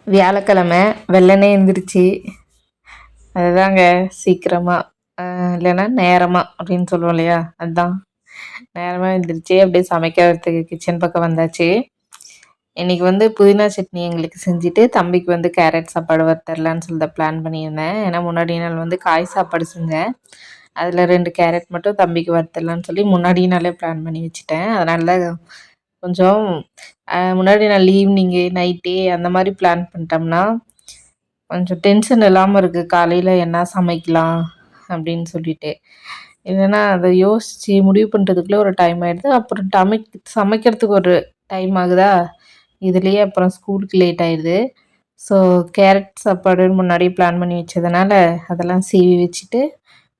வியாழக்கிழமை வெள்ளனே எழுந்திரிச்சு அதுதாங்க சீக்கிரமாக இல்லைன்னா நேரமாக அப்படின்னு சொல்லுவோம் இல்லையா, அதுதான் நேரமாக எழுந்திரிச்சு அப்படியே சமைக்கிறதுக்கு கிச்சன் பக்கம் வந்தாச்சு. இன்றைக்கி வந்து புதினா சட்னி எங்களுக்கு செஞ்சுட்டு தம்பிக்கு வந்து கேரட் சாப்பாடு வறுத்தரலான்னு சொல்லிட்டு பிளான் பண்ணியிருந்தேன். ஏன்னா முன்னாடி நாள் வந்து காய் சாப்பாடு செஞ்சேன். அதில் 2 கேரட் மட்டும் தம்பிக்கு வறுத்தரலான்னு சொல்லி முன்னாடி நாளே பிளான் பண்ணி வச்சுட்டேன். அதனால கொஞ்சம் முன்னாடி நாள் ஈவினிங்கு நைட்டே அந்த மாதிரி பிளான் பண்ணிட்டோம்னா கொஞ்சம் டென்ஷன் இல்லாமல் இருக்குது, காலையில் என்ன சமைக்கலாம் அப்படின்னு சொல்லிட்டு. இல்லைன்னா அதை யோசித்து முடிவு பண்ணுறதுக்குள்ளே ஒரு டைம் ஆகிடுது. அப்புறம் சமைக்கிறதுக்கு ஒரு டைம் ஆகுதா, இதுலேயே அப்புறம் ஸ்கூலுக்கு லேட் ஆயிடுது. ஸோ கேரட் சாப்பாடுன்னு முன்னாடியே பிளான் பண்ணி வச்சதுனால அதெல்லாம் சீவி வச்சுட்டு,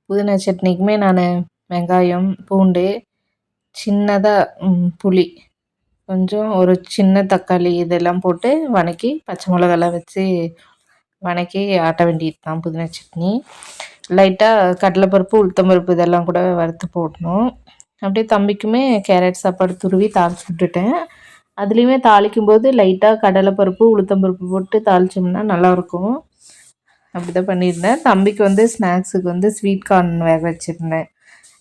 புதினா சட்னிக்குமே நான் வெங்காயம், பூண்டு, சின்னதாக புளி, கொஞ்சம் ஒரு சின்ன தக்காளி இதெல்லாம் போட்டு வதக்கி பச்சை மிளகாலாம் வச்சு வதக்கி ஆட்ட வேண்டியது தான் புதினா சட்னி. லைட்டாக கடலைப்பருப்பு, உளுத்தம்பருப்பு இதெல்லாம் கூட வறுத்து போடணும். அப்படியே தம்பிக்குமே கேரட் சாப்பாடு துருவி தாளிச்சு விட்டுட்டேன். அதுலேயுமே தாளிக்கும்போது லைட்டாக கடலைப்பருப்பு, உளுத்தம்பருப்பு போட்டு தாளிச்சோம்னா நல்லாயிருக்கும். அப்படி தான் பண்ணியிருந்தேன். தம்பிக்கு வந்து ஸ்நாக்ஸுக்கு வந்து ஸ்வீட் கார்ன் வேக வச்சுருந்தேன்.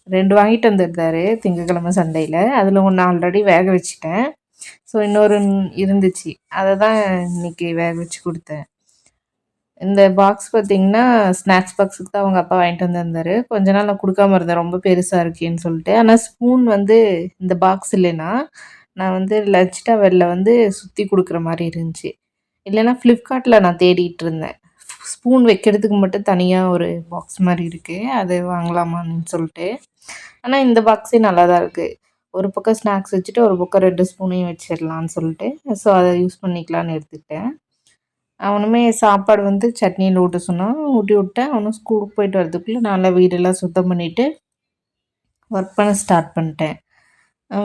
2 வாங்கிட்டு வந்திருந்தாரு திங்கக்கிழமை சந்தையில். அதில் 1 ஆல்ரெடி வேக வச்சுட்டேன். ஸோ இன்னொரு இருந்துச்சு, அதை தான் இன்றைக்கி வேக வச்சு கொடுத்தேன். இந்த பாக்ஸ் பார்த்திங்கன்னா ஸ்நாக்ஸ் பாக்ஸுக்கு தான் அவங்க அப்பா வாங்கிட்டு வந்திருந்தாரு. கொஞ்ச நாள் நான் கொடுக்காம இருந்தேன், ரொம்ப பெருசாக இருக்கேன்னு சொல்லிட்டு. ஆனால் ஸ்பூன் வந்து இந்த பாக்ஸ் இல்லைன்னா நான் வந்து லஞ்ச் டவரில் வந்து சுற்றி கொடுக்குற மாதிரி இருந்துச்சு. இல்லைன்னா ஃப்ளிப்கார்ட்டில் நான் தேடிட்டு இருந்தேன், ஸ்பூன் வைக்கிறதுக்கு மட்டும் தனியாக ஒரு பாக்ஸ் மாதிரி இருக்குது, அது வாங்கலாமான்னு சொல்லிட்டு. ஆனால் இந்த பாக்ஸே நல்லா தான் இருக்குது. ஒரு பக்கம் ஸ்நாக்ஸ் வச்சுட்டு ஒரு பக்கம் 2 ஸ்பூனையும் வச்சிடலான்னு சொல்லிட்டு, ஸோ அதை யூஸ் பண்ணிக்கலான்னு எடுத்துக்கிட்டேன். அவனுமே சாப்பாடு வந்து சட்னியில் ஊட்ட சொன்னான், ஊட்டி விட்டேன். அவனும் ஸ்கூலுக்கு போயிட்டு வரதுக்குள்ளே நல்லா வீடெல்லாம் சுத்தம் பண்ணிவிட்டு ஒர்க் பண்ண ஸ்டார்ட் பண்ணிட்டேன்.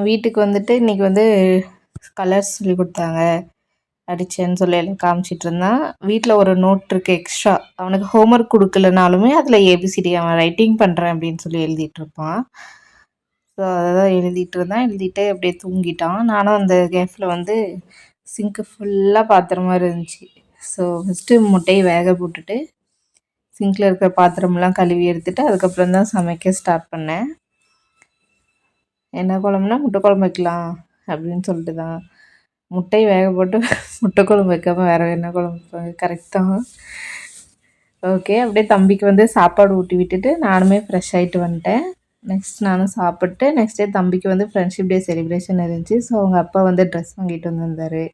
வீட்டுக்கு வந்துட்டு இன்றைக்கி வந்து கலர்ஸ் சொல்லி கொடுத்தாங்க, அடித்தேன்னு சொல்லி எல்லாம் காமிச்சிட்டு இருந்தான். வீட்டில் ஒரு நோட் இருக்குது எக்ஸ்ட்ரா, அவனுக்கு ஹோம்ஒர்க் கொடுக்கலனாலுமே அதில் ஏபிசிடி அவன் ரைட்டிங் பண்ணுறேன் அப்படின்னு சொல்லி எழுதிட்டுருப்பான். ஸோ அதை தான் எழுதிட்டு இருந்தான். எழுதிட்டு அப்படியே தூங்கிட்டான். நானும் அந்த கேப்பில் வந்து சிங்க்கு ஃபுல்லாக பாத்திரமா இருந்துச்சு. ஸோ ஃபஸ்ட்டு முட்டையை வேக போட்டுட்டு சிங்கில் இருக்கிற பாத்திரமெல்லாம் கழுவி எடுத்துகிட்டு அதுக்கப்புறம் தான் சமைக்க ஸ்டார்ட் பண்ணேன். என்ன குழம்புனா முட்டை குழம்பு வைக்கலாம் அப்படின்னு சொல்லிட்டு தான். முட்டை வேக போட்டு முட்டை குழம்பு வைக்காமல் வேறு என்ன குழம்பு வைப்பாங்க, கரெக்ட் தான். ஓகே, அப்படியே தம்பிக்கு வந்து சாப்பாடு ஊட்டி விட்டுட்டு நானுமே ஃப்ரெஷ் ஆகிட்டு வந்துட்டேன். நெக்ஸ்ட் நானும் சாப்பிட்டு நெக்ஸ்ட் டே தம்பிக்கு வந்து ஃப்ரெண்ட்ஷிப் டே செலிப்ரேஷன் இருந்துச்சு. ஸோ அவங்க அப்பா வந்து ட்ரெஸ் வாங்கிட்டு வந்திருந்தாரு.